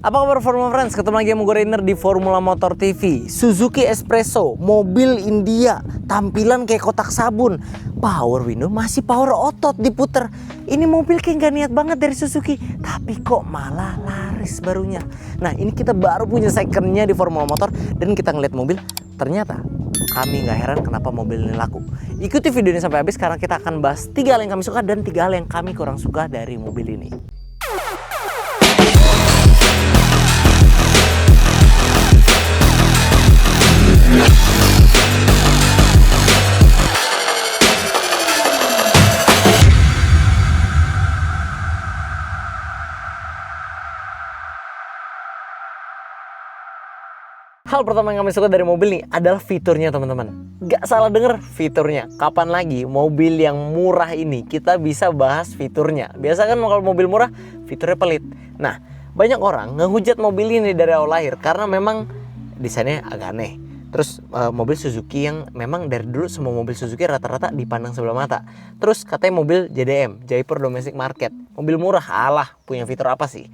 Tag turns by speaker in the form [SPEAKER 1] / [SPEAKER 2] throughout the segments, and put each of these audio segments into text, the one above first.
[SPEAKER 1] Apa kabar Formula Friends? Ketemu lagi sama gue Rainer di Formula Motor TV. Suzuki Espresso, mobil India, tampilan kayak kotak sabun. Power window masih power otot diputer. Ini mobil kayak gak niat banget dari Suzuki, tapi kok malah laris barunya. Nah, ini kita baru punya secondnya di Formula Motor dan kita ngeliat mobil. Ternyata kami gak heran kenapa mobil ini laku. Ikuti video ini sampai habis karena kita akan bahas 3 hal yang kami suka dan 3 hal yang kami kurang suka dari mobil ini. Hal pertama yang kami suka dari mobil nih adalah fiturnya, teman-teman. Gak salah denger, fiturnya. Kapan lagi mobil yang murah ini kita bisa bahas fiturnya? Biasa kan kalau mobil murah fiturnya pelit. Nah, banyak orang ngehujat mobil ini dari awal lahir karena memang desainnya agak aneh. Terus mobil Suzuki yang memang dari dulu semua mobil Suzuki rata-rata dipandang sebelah mata. Terus katanya mobil JDM, Jaipur Domestic Market. Mobil murah, alah punya fitur apa sih?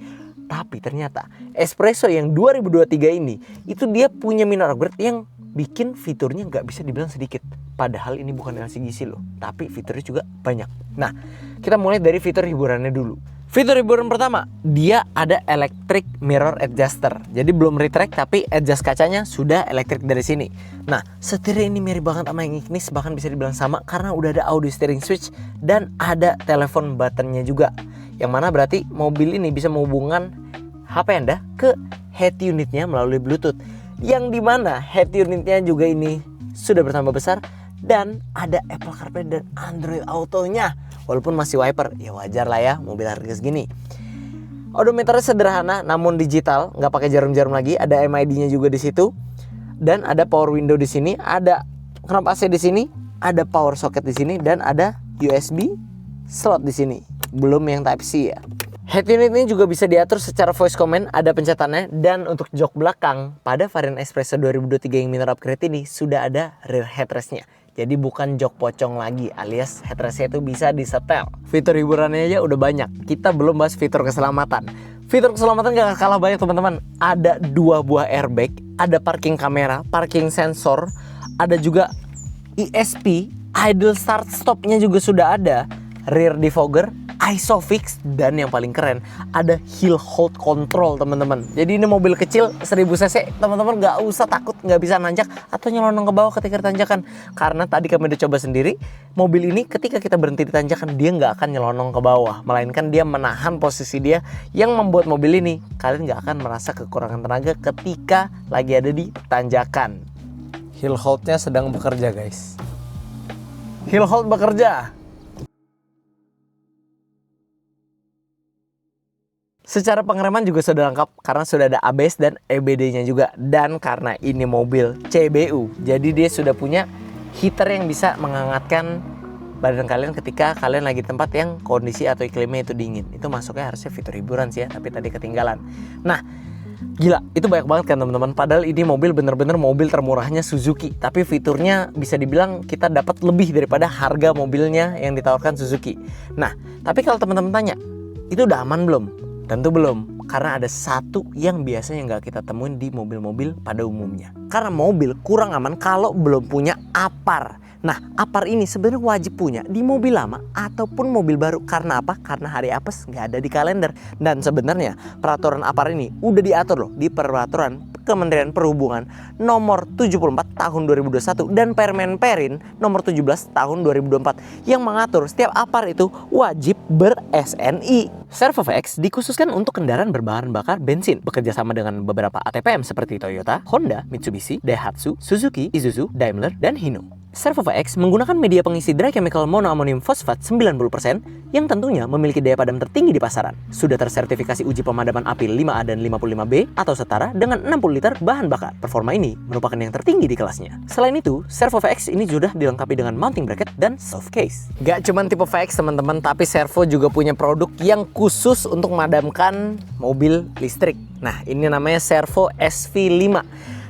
[SPEAKER 1] Tapi ternyata Espresso yang 2023 ini itu dia punya minor upgrade yang bikin fiturnya nggak bisa dibilang sedikit. Padahal ini bukan LCGC loh, tapi fiturnya juga banyak. Nah, kita mulai dari fitur hiburannya dulu. Fitur hiburan pertama, dia ada electric mirror adjuster. Jadi belum retract tapi adjust kacanya sudah elektrik dari sini. Nah, setirnya ini mirip banget sama yang Ignis, bahkan bisa dibilang sama karena udah ada audio steering switch dan ada telepon buttonnya juga. Yang mana berarti mobil ini bisa menghubungkan HP Anda ke head unitnya melalui Bluetooth. Yang dimana head unitnya juga ini sudah bertambah besar dan ada Apple CarPlay dan Android Auto-nya. Walaupun masih wiper, ya wajar lah ya mobil harga segini. Odometernya sederhana namun digital, nggak pakai jarum-jarum lagi. Ada MID-nya juga di situ dan ada power window di sini, ada knop AC di sini, ada power socket di sini dan ada USB slot di sini. Belum yang Type-C ya. Head unit ini juga bisa diatur secara voice command, ada pencetannya. Dan untuk jok belakang, pada varian Espresso 2023 yang minor upgrade ini sudah ada rear headrest-nya. Jadi bukan jok pocong lagi, alias headrest-nya itu bisa disetel. Fitur hiburannya aja udah banyak, kita belum bahas fitur keselamatan. Fitur keselamatan gak kalah banyak teman-teman. Ada 2 buah airbag, ada parking kamera, parking sensor, ada juga ESP, idle start stop-nya juga sudah ada, rear defogger, ISOFIX, dan yang paling keren ada hill hold control teman-teman. Jadi ini mobil kecil 1000 cc teman-teman gak usah takut gak bisa nanjak atau nyelonong ke bawah ketika tanjakan. Karena tadi kami udah coba sendiri, mobil ini ketika kita berhenti di tanjakan dia gak akan nyelonong ke bawah, melainkan dia menahan posisi dia yang membuat mobil ini kalian gak akan merasa kekurangan tenaga ketika lagi ada di tanjakan. Hill holdnya sedang bekerja guys. Hill hold bekerja. Secara pengereman juga sudah lengkap karena sudah ada ABS dan EBD-nya juga. Dan karena ini mobil CBU, jadi dia sudah punya heater yang bisa menghangatkan badan kalian ketika kalian lagi di tempat yang kondisi atau iklimnya itu dingin. Itu masuknya harusnya fitur hiburan sih ya, tapi tadi ketinggalan. Nah, gila, itu banyak banget kan teman-teman. Padahal ini mobil bener-bener mobil termurahnya Suzuki. Tapi fiturnya bisa dibilang kita dapat lebih daripada harga mobilnya yang ditawarkan Suzuki. Nah, tapi kalau teman-teman tanya, itu udah aman belum? Tentu belum, karena ada satu yang biasanya nggak kita temuin di mobil-mobil pada umumnya. Karena mobil kurang aman kalau belum punya APAR. Nah, APAR ini sebenarnya wajib punya di mobil lama ataupun mobil baru. Karena apa? Karena hari apes nggak ada di kalender. Dan sebenarnya peraturan APAR ini udah diatur loh di peraturan Kementerian Perhubungan nomor 74 tahun 2021 dan Permen Perin nomor 17 tahun 2024 yang mengatur setiap APAR itu wajib ber-SNI. Servovex dikhususkan untuk kendaraan berbahan bakar bensin, bekerja sama dengan beberapa ATPM seperti Toyota, Honda, Mitsubishi, Daihatsu, Suzuki, Isuzu, Daimler, dan Hino. Servovex menggunakan media pengisi dry chemical monoammonium fosfat 90% yang tentunya memiliki daya padam tertinggi di pasaran. Sudah tersertifikasi uji pemadaman api 5A dan 55B atau setara dengan 60 liter bahan bakar. Performa ini merupakan yang tertinggi di kelasnya. Selain itu, Servovex ini sudah dilengkapi dengan mounting bracket dan soft case. Gak cuma tipe VX teman-teman, tapi Servo juga punya produk yang khusus untuk memadamkan mobil listrik. Nah, ini namanya Servo SV5.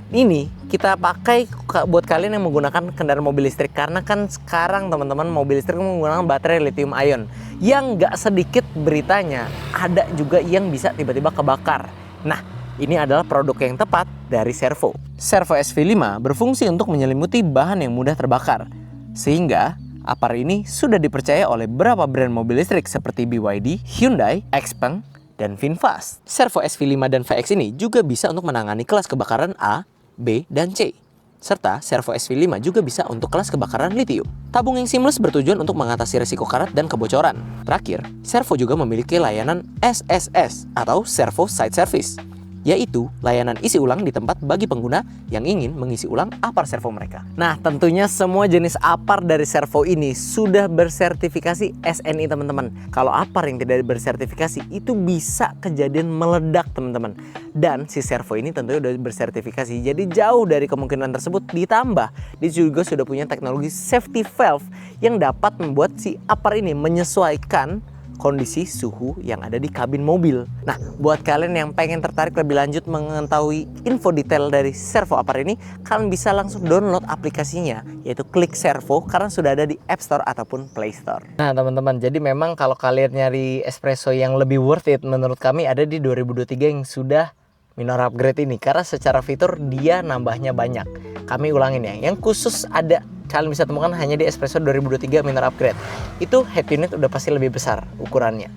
[SPEAKER 1] Ini kita pakai buat kalian yang menggunakan kendaraan mobil listrik, karena kan sekarang teman-teman mobil listrik menggunakan baterai lithium ion yang nggak sedikit beritanya ada juga yang bisa tiba-tiba kebakar. Nah, ini adalah produk yang tepat dari Servo. Servo SV5 berfungsi untuk menyelimuti bahan yang mudah terbakar. Sehingga Aper ini sudah dipercaya oleh beberapa brand mobil listrik seperti BYD, Hyundai, XPeng, dan VinFast. Servo SV5 dan VX ini juga bisa untuk menangani kelas kebakaran A, B, dan C. Serta Servo SV5 juga bisa untuk kelas kebakaran litium. Tabung yang seamless bertujuan untuk mengatasi risiko karat dan kebocoran. Terakhir, Servo juga memiliki layanan SSS atau Servo Site Service, yaitu layanan isi ulang di tempat bagi pengguna yang ingin mengisi ulang Aper Servo mereka. Nah, tentunya semua jenis Aper dari Servo ini sudah bersertifikasi SNI teman-teman. Kalau Aper yang tidak bersertifikasi itu bisa kejadian meledak teman-teman. Dan si Servo ini tentunya sudah bersertifikasi, jadi jauh dari kemungkinan tersebut. Ditambah dia juga sudah punya teknologi safety valve yang dapat membuat si Aper ini menyesuaikan kondisi suhu yang ada di kabin mobil. Nah, buat kalian yang pengen tertarik lebih lanjut mengetahui info detail dari Servo Aper ini, kalian bisa langsung download aplikasinya, yaitu Klik Servo, karena sudah ada di App Store ataupun Play Store. Nah, teman-teman, jadi memang kalau kalian nyari espresso yang lebih worth it, menurut kami ada di 2023 yang sudah minor upgrade ini, karena secara fitur dia nambahnya banyak. Kami ulangin ya, yang khusus ada kalian bisa temukan hanya di Espresso 2023 minor upgrade. Itu head unit udah pasti lebih besar ukurannya.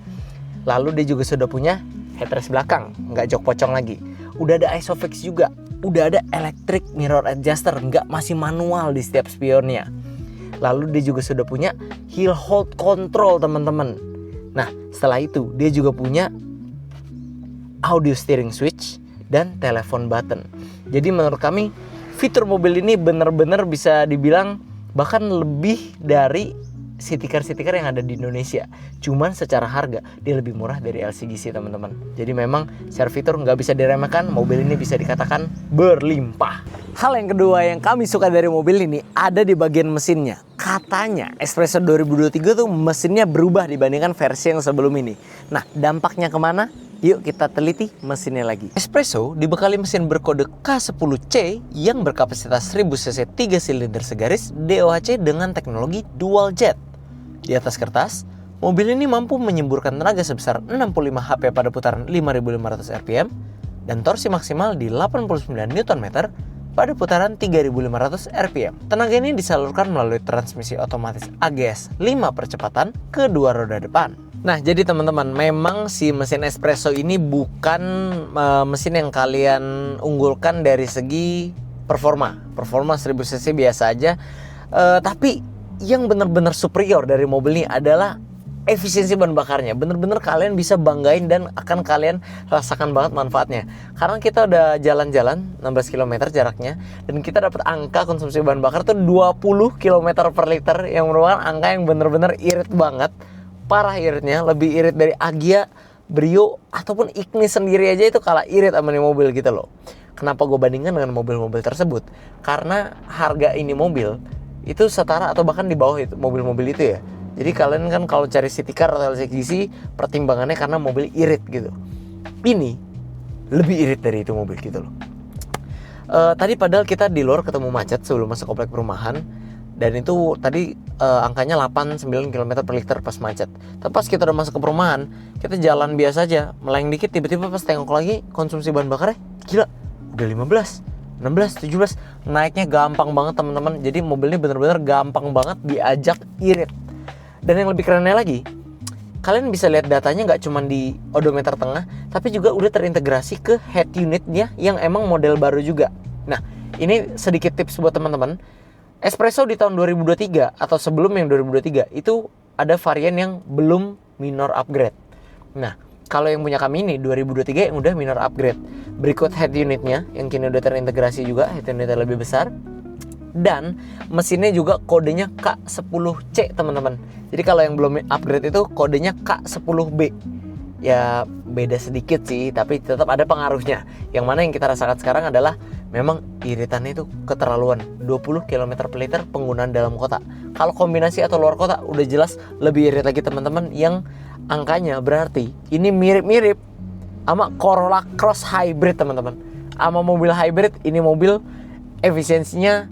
[SPEAKER 1] Lalu dia juga sudah punya headrest belakang, nggak jok pocong lagi. Udah ada ISOFIX juga. Udah ada electric mirror adjuster, nggak masih manual di setiap spionnya. Lalu dia juga sudah punya hill hold control teman-teman. Nah, setelah itu dia juga punya audio steering switch dan telepon button. Jadi menurut kami fitur mobil ini benar-benar bisa dibilang bahkan lebih dari city car yang ada di Indonesia. Cuman secara harga dia lebih murah dari LCGC teman-teman. Jadi memang secara fitur nggak bisa diremehkan, mobil ini bisa dikatakan berlimpah. Hal yang kedua yang kami suka dari mobil ini ada di bagian mesinnya. Katanya Espresso 2023 tuh mesinnya berubah dibandingkan versi yang sebelum ini. Nah, dampaknya kemana? Yuk kita teliti mesinnya lagi. Espresso dibekali mesin berkode K10C yang berkapasitas 1000 cc 3 silinder segaris DOHC dengan teknologi dual jet. Di atas kertas, mobil ini mampu menyemburkan tenaga sebesar 65 HP pada putaran 5.500 rpm dan torsi maksimal di 89 Nm pada putaran 3.500 rpm. Tenaga ini disalurkan melalui transmisi otomatis AGS 5 percepatan ke dua roda depan. Nah, jadi teman-teman, memang si mesin Espresso ini bukan mesin yang kalian unggulkan dari segi performa. Performa 1000 cc biasa aja. Tapi yang benar-benar superior dari mobil ini adalah efisiensi bahan bakarnya. Benar-benar kalian bisa banggain dan akan kalian rasakan banget manfaatnya. Karena kita udah jalan-jalan 16 km jaraknya dan kita dapat angka konsumsi bahan bakar tuh 20 km per liter yang merupakan angka yang benar-benar irit banget. Parah iritnya, lebih irit dari Agya, Brio, ataupun Ignis sendiri aja itu kalah irit sama nih mobil gitu loh. Kenapa gue bandingkan dengan mobil-mobil tersebut? Karena harga ini mobil itu setara atau bahkan di bawah itu mobil-mobil itu ya. Jadi kalian kan kalau cari city car atau LCGC pertimbangannya karena mobil irit gitu. Ini lebih irit dari itu mobil gitu loh. Tadi padahal kita di luar ketemu macet sebelum masuk komplek perumahan. Dan itu tadi angkanya 8-9 km per liter pas macet. Tapi pas kita udah masuk ke perumahan, kita jalan biasa aja, meleng dikit, tiba-tiba pas tengok lagi konsumsi bahan bakarnya gila, udah 15, 16, 17. Naiknya gampang banget teman-teman. Jadi mobil ini bener-bener gampang banget diajak irit. Dan yang lebih kerennya lagi, kalian bisa lihat datanya nggak cuma di odometer tengah, tapi juga udah terintegrasi ke head unitnya yang emang model baru juga. Nah, ini sedikit tips buat teman-teman. Espresso di tahun 2023 atau sebelum yang 2023 itu ada varian yang belum minor upgrade. Nah, kalau yang punya kami ini 2023 yang udah minor upgrade. Berikut head unitnya yang kini udah terintegrasi juga, head unitnya lebih besar. Dan mesinnya juga kodenya K10C teman-teman. Jadi kalau yang belum upgrade itu kodenya K10B. Ya beda sedikit sih, tapi tetap ada pengaruhnya. Yang mana yang kita rasakan sekarang adalah memang iritannya itu keterlaluan. 20 km per liter penggunaan dalam kota. Kalau kombinasi atau luar kota udah jelas lebih irit lagi teman-teman. Yang angkanya berarti ini mirip-mirip sama Corolla Cross Hybrid teman-teman. Sama mobil hybrid, ini mobil efisiensinya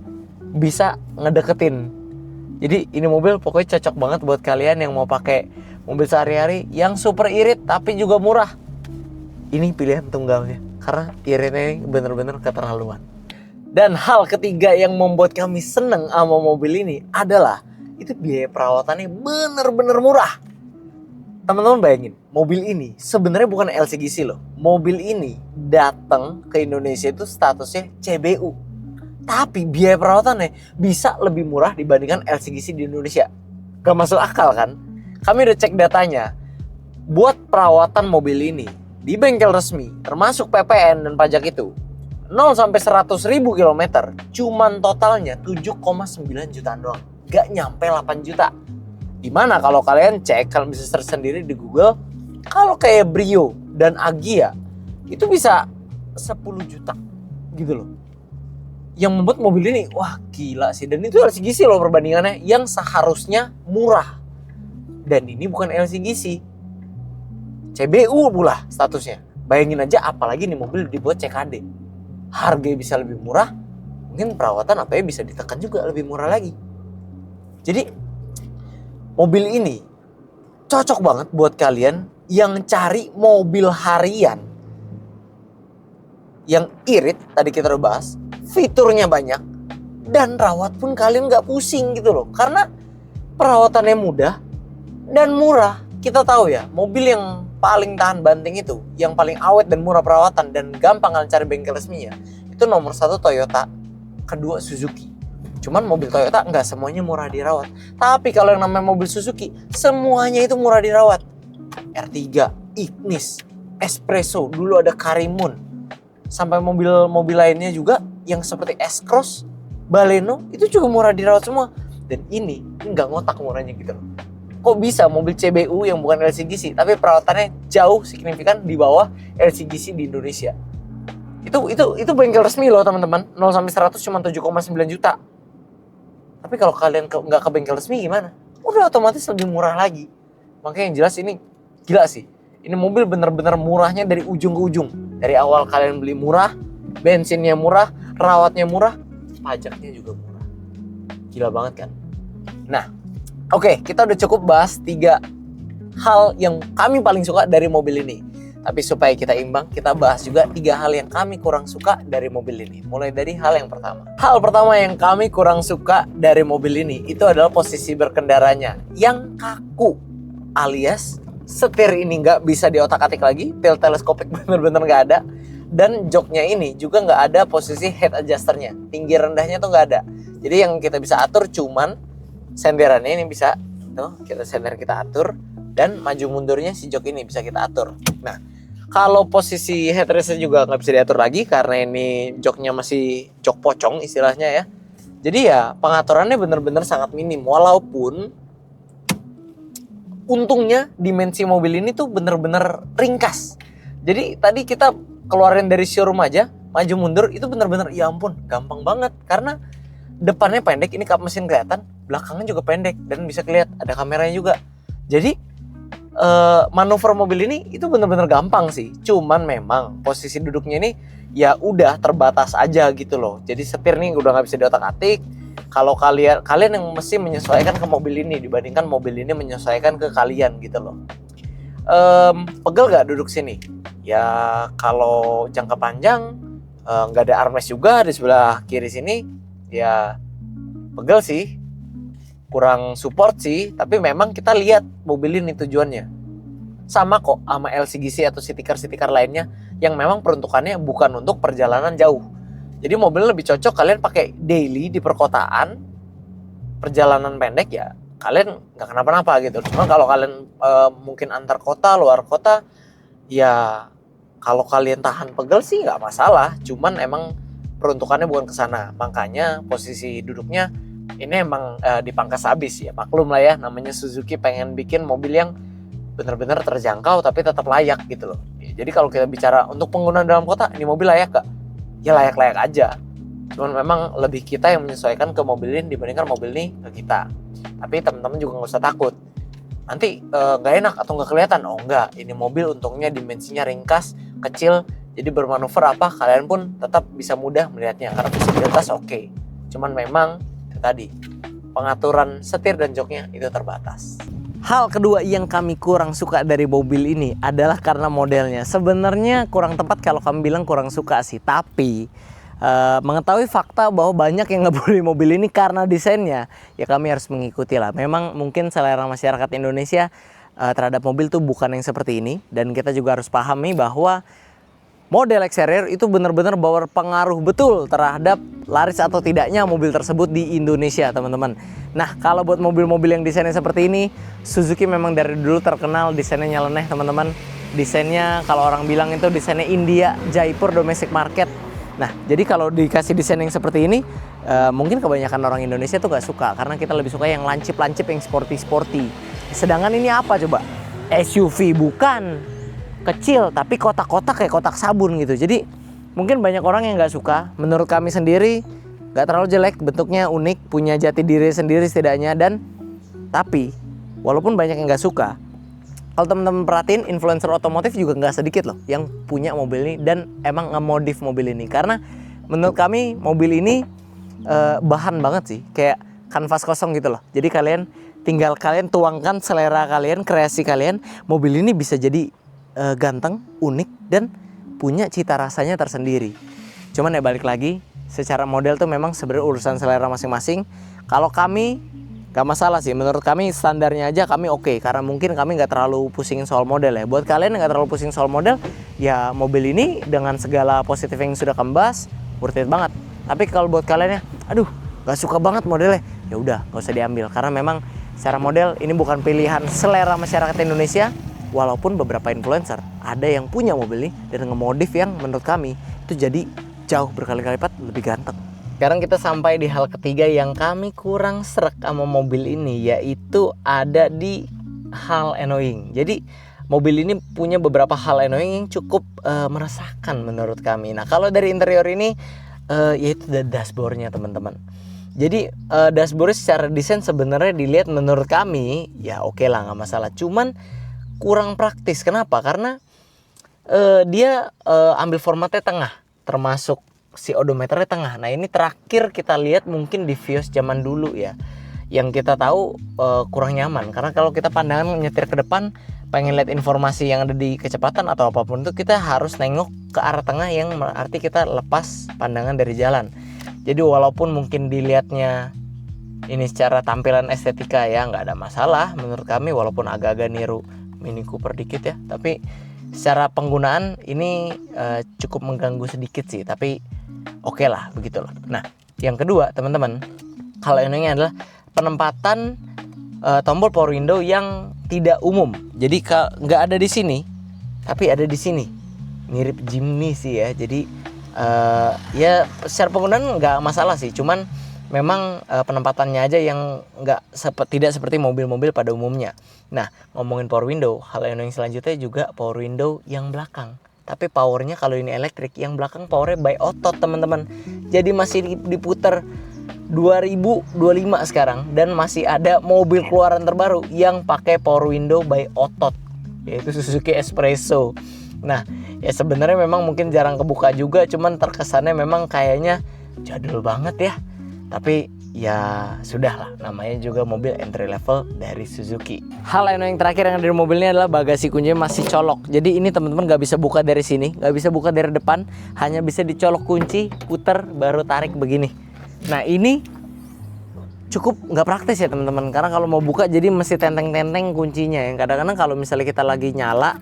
[SPEAKER 1] bisa ngedeketin. Jadi ini mobil pokoknya cocok banget buat kalian yang mau pakai mobil sehari-hari yang super irit tapi juga murah. ini pilihan tunggalnya karena iritnya bener-bener keterlaluan. Dan hal ketiga yang membuat kami seneng sama mobil ini adalah itu biaya perawatannya bener-bener murah. Teman-teman bayangin, mobil ini sebenarnya bukan LCGC loh. Mobil ini datang ke Indonesia itu statusnya CBU. Tapi biaya perawatannya bisa lebih murah dibandingkan LCGC di Indonesia. Gak masuk akal kan? Kami udah cek datanya. Buat perawatan mobil ini di bengkel resmi, termasuk PPN dan pajak itu, 0 sampai 100 ribu kilometer, cuman totalnya 7,9 jutaan doang. Gak nyampe 8 juta. Dimana kalau kalian cek, kalian bisa search sendiri di Google, kalau kayak Brio dan Agya itu bisa 10 juta gitu loh. Yang membuat mobil ini, wah gila sih. Dan itu LCGC loh perbandingannya, yang seharusnya murah. Dan ini bukan LCGC, CBU pula statusnya. Bayangin aja, apalagi nih mobil dibuat CKD. Harganya bisa lebih murah, mungkin perawatan apa ya bisa ditekan juga lebih murah lagi. Jadi mobil ini cocok banget buat kalian yang cari mobil harian yang irit, tadi kita udah bahas, fiturnya banyak, dan rawat pun kalian gak pusing gitu loh. Karena perawatannya mudah dan murah. Kita tahu ya, mobil yang paling tahan banting itu, yang paling awet dan murah perawatan dan gampang kalian cari bengkel resminya, itu nomor 1 Toyota, kedua Suzuki. Cuman mobil Toyota nggak semuanya murah dirawat. Tapi kalau yang namanya mobil Suzuki, semuanya itu murah dirawat. R3, Ignis, Espresso, dulu ada Karimun. Sampai mobil-mobil lainnya juga yang seperti S-Cross, Baleno, itu juga murah dirawat semua. Dan ini nggak ngotak murahnya gitu loh. Kok bisa mobil CBU yang bukan LCGC, tapi perawatannya jauh signifikan di bawah LCGC di Indonesia. Itu bengkel resmi loh teman-teman. 0 sampai 100 cuma 7,9 juta. Tapi kalau kalian nggak ke bengkel resmi gimana? Udah otomatis lebih murah lagi. Makanya yang jelas ini gila sih. Ini mobil bener-bener murahnya dari ujung ke ujung. Dari awal kalian beli murah, bensinnya murah, rawatnya murah, pajaknya juga murah. Gila banget kan? Nah, oke, kita udah cukup bahas 3 hal yang kami paling suka dari mobil ini. Tapi supaya kita imbang, kita bahas juga 3 hal yang kami kurang suka dari mobil ini. Mulai dari hal yang pertama. Hal pertama yang kami kurang suka dari mobil ini itu adalah posisi berkendaranya yang kaku, alias setir ini nggak bisa diotak-atik lagi, tilt teleskopik bener-bener nggak ada, dan joknya ini juga nggak ada posisi head adjusternya, tinggi rendahnya tuh nggak ada. Jadi yang kita bisa atur cuman senderannya ini bisa, tuh kita sender kita atur, dan maju mundurnya si jok ini bisa kita atur. Nah, kalau posisi headrestnya juga nggak bisa diatur lagi karena ini joknya masih jok pocong istilahnya ya. Jadi ya pengaturannya bener-bener sangat minim. Walaupun untungnya dimensi mobil ini tuh bener-bener ringkas. Jadi tadi kita keluarin dari showroom aja, maju mundur itu bener-bener ya ampun gampang banget. Karena depannya pendek, ini kap mesin kelihatan, belakangnya juga pendek dan bisa kelihatan ada kameranya juga. Jadi manuver mobil ini itu bener-bener gampang sih. Cuman memang posisi duduknya ini ya udah terbatas aja gitu loh. Jadi setir nih udah nggak bisa diotak-atik. Kalau kalian yang mesti menyesuaikan ke mobil ini dibandingkan mobil ini menyesuaikan ke kalian gitu loh. Pegel gak duduk sini? Ya kalau jangka panjang nggak ada armrest juga di sebelah kiri sini, ya pegel sih. Kurang support sih, tapi memang kita lihat mobil ini tujuannya. Sama kok sama LCGC atau city car lainnya yang memang peruntukannya bukan untuk perjalanan jauh. Jadi mobil lebih cocok kalian pakai daily di perkotaan, perjalanan pendek ya kalian nggak kenapa-napa gitu. Cuma kalau kalian mungkin antar kota, luar kota, ya kalau kalian tahan pegel sih nggak masalah. Cuman emang peruntukannya bukan ke sana. Makanya posisi duduknya ini emang dipangkas habis ya. Maklum lah ya, namanya Suzuki pengen bikin mobil yang benar-benar terjangkau tapi tetap layak gitu loh. Jadi kalau kita bicara untuk penggunaan dalam kota, ini mobil layak gak? Ya layak-layak aja. Cuman memang lebih kita yang menyesuaikan ke mobil ini dibandingkan mobil ini ke kita. Tapi teman-teman juga nggak usah takut. Nanti nggak enak atau nggak kelihatan? Oh enggak, ini mobil untungnya dimensinya ringkas, kecil. Jadi bermanuver apa kalian pun tetap bisa mudah melihatnya karena visibilitas oke. Cuman memang tadi pengaturan setir dan joknya itu terbatas. Hal kedua yang kami kurang suka dari mobil ini adalah karena modelnya. Sebenarnya kurang tepat kalau kami bilang kurang suka sih, tapi mengetahui fakta bahwa banyak yang ngebully mobil ini karena desainnya, ya kami harus mengikuti lah. Memang mungkin selera masyarakat Indonesia terhadap mobil tuh bukan yang seperti ini, dan kita juga harus pahami bahwa model eksterior itu benar-benar berpengaruh betul terhadap laris atau tidaknya mobil tersebut di Indonesia, teman-teman. Nah, kalau buat mobil-mobil yang desainnya seperti ini, Suzuki memang dari dulu terkenal desainnya nyeleneh, teman-teman. Desainnya kalau orang bilang itu desainnya India, Jaipur domestic market. Nah, jadi kalau dikasih desain yang seperti ini, mungkin kebanyakan orang Indonesia tuh gak suka, karena kita lebih suka yang lancip-lancip, yang sporty-sporty. Sedangkan ini apa coba? SUV bukan, kecil tapi kotak-kotak kayak kotak sabun gitu. Jadi mungkin banyak orang yang gak suka. Menurut kami sendiri gak terlalu jelek, bentuknya unik, punya jati diri sendiri setidaknya. Dan tapi walaupun banyak yang gak suka, kalau teman-teman perhatiin, influencer otomotif juga nggak sedikit loh yang punya mobil ini dan emang ngemodif mobil ini. Karena menurut kami mobil ini bahan banget sih, kayak kanvas kosong gitu loh. Jadi tinggal kalian tuangkan selera kalian, kreasi kalian, mobil ini bisa jadi ganteng, unik, dan punya cita rasanya tersendiri. Cuman ya balik lagi, secara model tuh memang sebenarnya urusan selera masing-masing. Kalau kami gak masalah sih, menurut kami standarnya aja kami oke, karena mungkin kami gak terlalu pusingin soal model ya. Buat kalian yang gak terlalu pusing soal model, ya mobil ini dengan segala positif yang sudah kami bahas, worth it banget. Tapi kalau buat kalian ya, aduh gak suka banget modelnya, ya udah gak usah diambil, karena memang secara model ini bukan pilihan selera masyarakat Indonesia. Walaupun beberapa influencer ada yang punya mobil ini dan ngemodif yang menurut kami itu jadi jauh berkali-kali lipat lebih ganteng. Sekarang kita sampai di hal ketiga yang kami kurang srek sama mobil ini, yaitu ada di hal annoying. Jadi mobil ini punya beberapa hal annoying yang cukup meresahkan menurut kami. Nah, kalau dari interior ini yaitu dashboardnya, teman-teman. Jadi dashboard secara desain sebenarnya dilihat menurut kami ya oke lah, nggak masalah. Cuman kurang praktis. Kenapa? Karena dia ambil formatnya tengah, termasuk si odometernya tengah. Nah, ini terakhir kita lihat mungkin di Vios zaman dulu ya, yang kita tahu kurang nyaman. Karena kalau kita pandangan nyetir ke depan, pengen lihat informasi yang ada di kecepatan atau apapun itu, kita harus nengok ke arah tengah, yang berarti kita lepas pandangan dari jalan. Jadi walaupun mungkin dilihatnya ini secara tampilan estetika ya nggak ada masalah menurut kami, walaupun agak-agak niru Mini Cooper dikit ya, tapi secara penggunaan ini cukup mengganggu sedikit sih, tapi oke lah begitulah. Nah, yang kedua teman-teman, hal ini adalah penempatan tombol power window yang tidak umum. Jadi nggak ada di sini, tapi ada di sini. Mirip Jimny sih ya. Jadi ya secara penggunaan nggak masalah sih, cuman memang penempatannya aja yang tidak seperti mobil-mobil pada umumnya. Nah, ngomongin power window, hal yang selanjutnya juga power window yang belakang. Tapi powernya kalau ini elektrik, yang belakang powernya by otot, teman-teman. Jadi masih diputar 2025 sekarang, dan masih ada mobil keluaran terbaru yang pakai power window by otot, yaitu Suzuki Espresso. Nah, ya sebenarnya memang mungkin jarang kebuka juga, cuman terkesannya memang kayaknya jadul banget ya. Tapi ya sudahlah, namanya juga mobil entry level dari Suzuki. Hal yang terakhir yang ada di mobil ini adalah bagasi kuncinya masih colok. Jadi ini teman-teman nggak bisa buka dari sini, nggak bisa buka dari depan, hanya bisa dicolok kunci, puter, baru tarik begini. Nah, ini cukup nggak praktis ya teman-teman, karena kalau mau buka jadi mesti tenteng-tenteng kuncinya. Yang kadang-kadang kalau misalnya kita lagi nyala,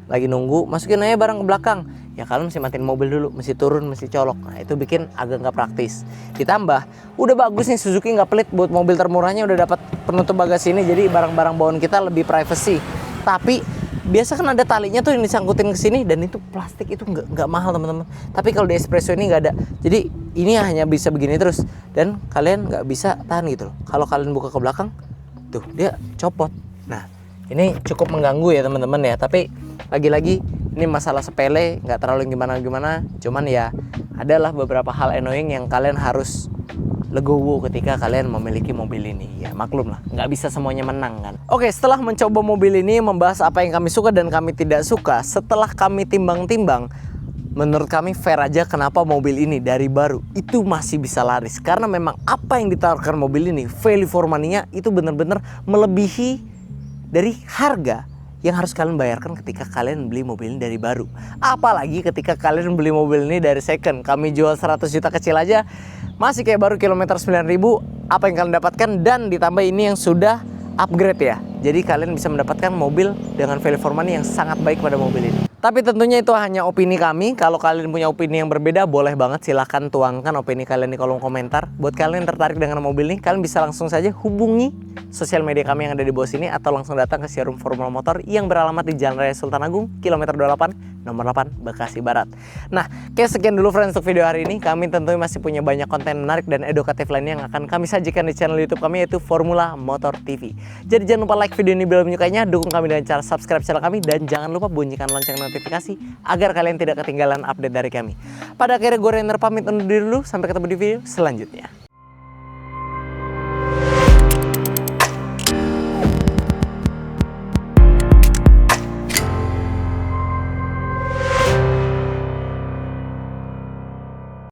[SPEAKER 1] lagi nunggu, masukin aja barang ke belakang, ya kalian mesti matiin mobil dulu, mesti turun, mesti colok. Nah, itu bikin agak nggak praktis. Ditambah udah bagus nih, Suzuki nggak pelit, buat mobil termurahnya udah dapat penutup bagasi ini, jadi barang-barang bawaan kita lebih privacy. Tapi biasa kan ada talinya tuh yang disangkutin ke sini, dan itu plastik, itu nggak mahal teman-teman. Tapi kalau di Espresso ini nggak ada, jadi ini hanya bisa begini terus, dan kalian nggak bisa tahan gitu loh. Kalau kalian buka ke belakang, tuh dia copot. Nah, ini cukup mengganggu ya teman-teman ya. Tapi lagi-lagi ini masalah sepele, nggak terlalu gimana-gimana. Cuman ya adalah beberapa hal annoying yang kalian harus legowo ketika kalian memiliki mobil ini. Ya maklum lah, nggak bisa semuanya menang kan. Oke, setelah mencoba mobil ini, membahas apa yang kami suka dan kami tidak suka, setelah kami timbang-timbang, menurut kami fair aja kenapa mobil ini dari baru itu masih bisa laris. Karena memang apa yang ditawarkan mobil ini, value for money-nya itu benar-benar melebihi dari harga yang harus kalian bayarkan ketika kalian beli mobil ini dari baru. Apalagi ketika kalian beli mobil ini dari second. Kami jual 100 juta kecil aja masih kayak baru kilometer 9.000. Apa yang kalian dapatkan, dan ditambah ini yang sudah upgrade ya. Jadi kalian bisa mendapatkan mobil dengan value for money yang sangat baik pada mobil ini. Tapi tentunya itu hanya opini kami. Kalau kalian punya opini yang berbeda, boleh banget silahkan tuangkan opini kalian di kolom komentar. Buat kalian yang tertarik dengan mobil ini, kalian bisa langsung saja hubungi sosial media kami yang ada di bawah sini, atau langsung datang ke showroom Formula Motor yang beralamat di Jalan Raya Sultan Agung, kilometer 28, nomor 8, Bekasi Barat. Nah, kayak sekian dulu friends untuk video hari ini. Kami tentunya masih punya banyak konten menarik dan edukatif lainnya yang akan kami sajikan di channel YouTube kami, yaitu Formula Motor TV. Jadi jangan lupa like video ini bila menyukainya, dukung kami dengan cara subscribe channel kami, dan jangan lupa bunyikan lonceng notifikasi agar kalian tidak ketinggalan update dari kami. Pada akhirnya gue Rainer pamit undur diri dulu, sampai ketemu di video selanjutnya.